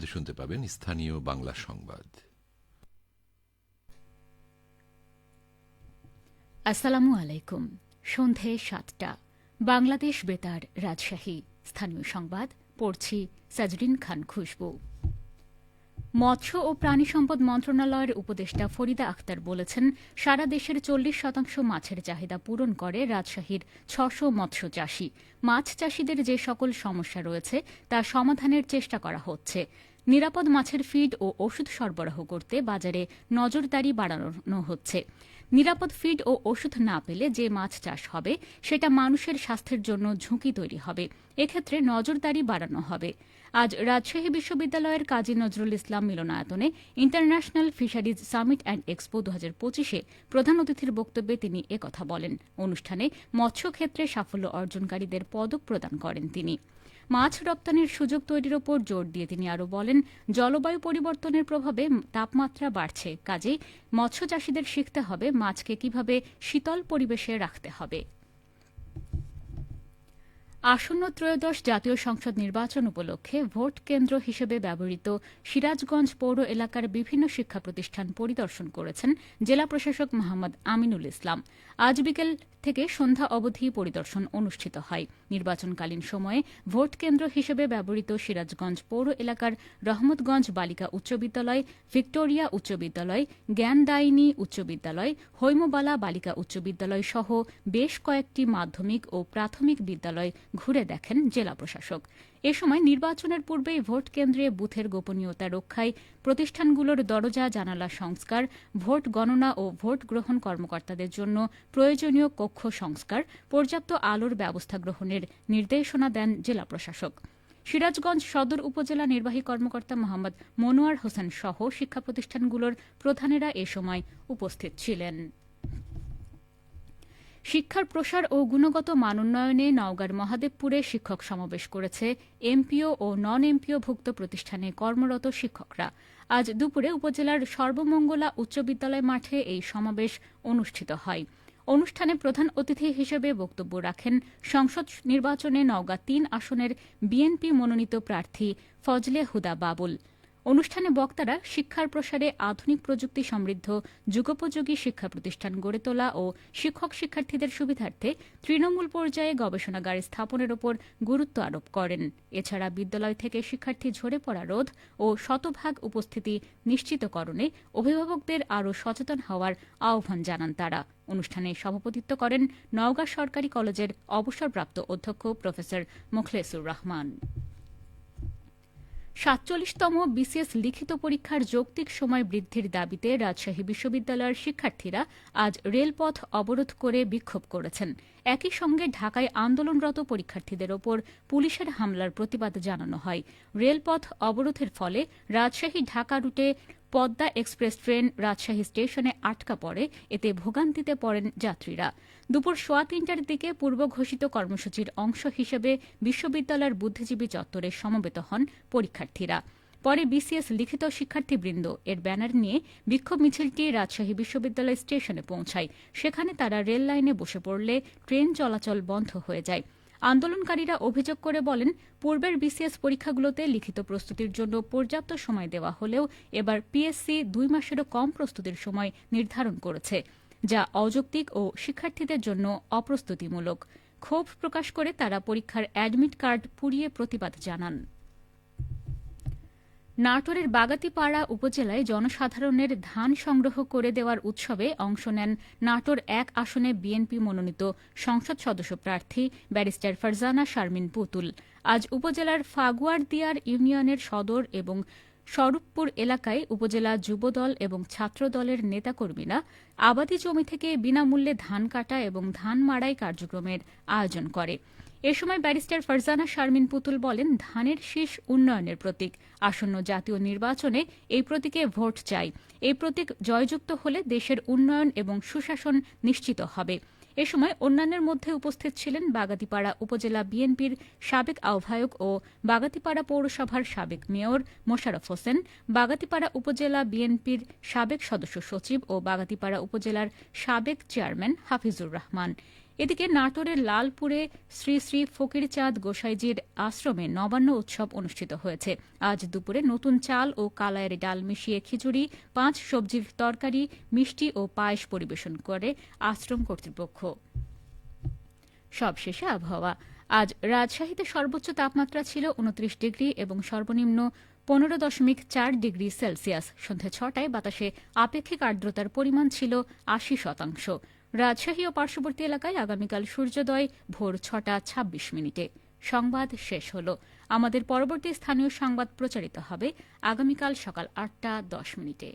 শুনতে পাবেন স্থানীয় বাংলা সংবাদ। আসসালামু আলাইকুম। সন্ধে ৭টা, বাংলাদেশ বেতার, রাজশাহী। স্থানীয় সংবাদ পড়ছি সাজরিন খান খুশবু। মৎস্য ও প্রাণী সম্পদ মন্ত্রণালয়ের উপদেষ্টা ফরিদা আক্তার বলেছেন, সারা দেশের ৪০% মাছের চাহিদা পূরণ করে রাজশাহীর ৬০০ মৎস্য চাষী। মাছ চাষীদের যে সকল সমস্যা রয়েছে তা সমাধানের চেষ্টা করা হচ্ছে। নিরাপদ মাছের ফিড ও ওষুধ সরবরাহ করতে বাজারে নজরদারি বাড়ানো হচ্ছে। নিরাপদ ফিড ও ওষুধ না পেলে যে মাছ চাষ হবে সেটা মানুষের স্বাস্থ্যের জন্য ঝুঁকি তৈরি হবে। এক্ষেত্রে নজরদারি বাড়ানো হবে। আজ রাজশাহী বিশ্ববিদ্যালয়ের কাজী নজরুল ইসলাম মিলনায়তনে international fisheries summit and expo ২০২৫-এ প্রধান অতিথির বক্তব্যে তিনি একথা বলেন। অনুষ্ঠানে মৎস্য ক্ষেত্রে সাফল্য অর্জনকারীদের পদক প্রদান করেন তিনি। মাছ রপ্তানির সুযোগ তৈরির ওপর জোর দিয়ে তিনি আরও বলেন, জলবায়ু পরিবর্তনের প্রভাবে তাপমাত্রা বাড়ছে, কাজেই মৎস্য চাষীদের শিখতে হবে মাছকে কিভাবে শীতল পরিবেশে রাখতে হবে। আসন্ন ত্রয়োদশ জাতীয় সংসদ নির্বাচন উপলক্ষে ভোট কেন্দ্র হিসেবে ব্যবহৃত সিরাজগঞ্জ পৌর এলাকার বিভিন্ন শিক্ষা প্রতিষ্ঠান পরিদর্শন করেছেন জেলা প্রশাসক মোহাম্মদ আমিনুল ইসলাম। আজ বিকেল থেকে সন্ধ্যা অবধি পরিদর্শন অনুষ্ঠিত হয়। নির্বাচনকালীন সময়ে ভোট কেন্দ্র হিসেবে ব্যবহৃত সিরাজগঞ্জ পৌর এলাকার রহমতগঞ্জ বালিকা উচ্চ বিদ্যালয়, ভিক্টোরিয়া উচ্চ বিদ্যালয়, জ্ঞানদায়িনী উচ্চ বিদ্যালয়, হৈমবালা বালিকা উচ্চ বিদ্যালয় সহ বেশ কয়েকটি মাধ্যমিক ও প্রাথমিক বিদ্যালয় ঘুরে দেখেন জেলা প্রশাসক। এ সময় নির্বাচনের পূর্বেই ভোট কেন্দ্রে বুথের গোপনীয়তা রক্ষায় প্রতিষ্ঠানগুলোর দরজা জানালা সংস্কার, ভোট গণনা ও ভোট গ্রহণ কর্মকর্তাদের জন্য প্রয়োজনীয় কক্ষ সংস্কার, পর্যাপ্ত আলোর ব্যবস্থা গ্রহণের নির্দেশনা দেন জেলা প্রশাসক। সিরাজগঞ্জ সদর উপজেলা নির্বাহী কর্মকর্তা মোহাম্মদ মনোয়ার হোসেন সহ শিক্ষা প্রতিষ্ঠানগুলোর প্রধানেরা এ সময় উপস্থিত ছিলেন। শিক্ষার প্রসার ও গুণগত মানোন্নয়নে নওগাঁর মহাদেবপুরে শিক্ষক সমাবেশ করেছে এমপিও ও নন এমপিও ভুক্ত প্রতিষ্ঠানে কর্মরত শিক্ষকরা। আজ দুপুরে উপজেলার সর্বমঙ্গলা উচ্চ বিদ্যালয় মাঠে এই সমাবেশ অনুষ্ঠিত হয়। অনুষ্ঠানে প্রধান অতিথি হিসেবে বক্তব্য রাখেন সংসদ নির্বাচনে নওগাঁ ৩ আসনের বিএনপি মনোনীত প্রার্থী ফজলে হুদা বাবুল। অনুষ্ঠানে বক্তারা শিক্ষার প্রসারে আধুনিক প্রযুক্তি সমৃদ্ধ যুগোপযোগী শিক্ষা প্রতিষ্ঠান গড়ে তোলা ও শিক্ষক শিক্ষার্থীদের সুবিধার্থে তৃণমূল পর্যায়ে গবেষণাগার স্থাপনের ওপর গুরুত্ব আরোপ করেন। এছাড়া বিদ্যালয় থেকে শিক্ষার্থী ঝরে পড়া রোধ ও শতভাগ উপস্থিতি নিশ্চিতকরণে অভিভাবকদের আরও সচেতন হওয়ার আহ্বান জানান তারা। অনুষ্ঠানে সভাপতিত্ব করেন নওগাঁ সরকারি কলেজের অবসরপ্রাপ্ত অধ্যক্ষ প্রফেসর মোখলেসুর রহমান। ৪৭তম বিসিএস লিখিত পরীক্ষার যৌক্তিক সময় বৃদ্ধির দাবিতে রাজশাহী বিশ্ববিদ্যালয়ের শিক্ষার্থীরা আজ রেলপথ অবরোধ করে বিক্ষোভ করেছেন। একই সঙ্গে ঢাকায় আন্দোলনরত পরীক্ষার্থীদের ওপর পুলিশের হামলার প্রতিবাদ জানানো হয়। রেলপথ অবরোধের ফলে রাজশাহী ঢাকা রুটে পদ্মা এক্সপ্রেস ট্রেন রাজশাহী স্টেশনে আটকা পড়ে, এতে ভোগান্তিতে পড়েন যাত্রীরা। দুপুর ৩:১টার দিকে পূর্ব ঘোষিত কর্মসূচির অংশ হিসেবে বিশ্ববিদ্যালয়ের বুদ্ধিজীবী চত্বরে সমবেত হন পরীক্ষার্থীরা। পরে বিসিএস লিখিত শিক্ষার্থীবৃন্দ এর ব্যানার নিয়ে বিক্ষোভ মিছিলটি রাজশাহী বিশ্ববিদ্যালয় স্টেশনে পৌঁছায়। সেখানে তারা রেল লাইনে বসে পড়লে ট্রেন চলাচল বন্ধ হয়ে যায়। আন্দোলনকারীরা অভিযোগ করে বলেন, পূর্বের বিসিএস পরীক্ষাগুলোতে লিখিত প্রস্তুতির জন্য পর্যাপ্ত সময় দেওয়া হলেও এবার পিএসসি ২ মাসেরও কম প্রস্তুতির সময় নির্ধারণ করেছে, যা অযৌক্তিক ও শিক্ষার্থীদের জন্য অপ্রস্তুতিমূলক। ক্ষোভ প্রকাশ করে তারা পরীক্ষার অ্যাডমিট কার্ড পুড়িয়ে প্রতিবাদ জানান। নাটোরের বাগাতিপাড়া উপজেলায় জনসাধারণের ধান সংগ্রহ করে দেওয়ার উৎসবে অংশ নেন নাটোর ১ আসনে বিএনপি মনোনীত সংসদ সদস্য প্রার্থী ব্যারিস্টার ফারজানা শারমিন পুতুল। আজ উপজেলার ফাগুয়ারদিয়ার ইউনিয়নের সদর এবং স্বরূপপুর এলাকায় উপজেলা যুবদল এবং ছাত্রদলের নেতাকর্মীরা আবাদি জমি থেকে বিনামূল্যে ধান কাটা এবং ধান মাড়াই কার্যক্রমের আয়োজন করে। এ সময় ব্যারিস্টার ফারজানা শারমিন পুতুল বলেন, ধানের শীষ উন্নয়নের প্রতীক। আসন্ন জাতীয় নির্বাচনে এই প্রতীকে ভোট চাই। এই প্রতীক জয়যুক্ত হলে দেশের উন্নয়ন এবং সুশাসন নিশ্চিত হবে। এ সময় অন্যান্যের মধ্যে উপস্থিত ছিলেন বাগাতিপাড়া উপজেলা বিএনপির সাবেক আহ্বায়ক ও বাগাতিপাড়া পৌরসভার সাবেক মেয়র মোশাররফ হোসেন, বাগাতিপাড়া উপজেলা বিএনপির সাবেক সদস্য সচিব ও বাগাতিপাড়া উপজেলার সাবেক চেয়ারম্যান হাফিজুর রহমান। এদিকে নাটোরের লালপুরে শ্রী শ্রী ফকিরচাঁদ গোসাইজির আশ্রমে নবান্ন উৎসব অনুষ্ঠিত হয়েছে। আজ দুপুরে নতুন চাল ও কালায়ের ডাল মিশিয়ে খিচুড়ি, 5 সবজির তরকারি, মিষ্টি ও পায়েস পরিবেশন করে আশ্রম কর্তৃপক্ষ। সবশেষে আবহাওয়া। আজ রাজশাহীতে সর্বোচ্চ তাপমাত্রা ছিল 29 ডিগ্রি এবং সর্বনিম্ন 15.4 ডিগ্রি সেলসিয়াস। সন্ধ্যা 6টায় বাতাসে আপেক্ষিক আর্দ্রতার পরিমাণ ছিল 80%। রাজশাহী ও পার্শ্ববর্তী এলাকায় আগামীকাল সূর্যোদয় ভোর 6টা 26 মিনিটে। সংবাদ শেষ হল। আমাদের পরবর্তী স্থানীয় সংবাদ প্রচারিত হবে আগামীকাল সকাল 8টা 10 মিনিটে।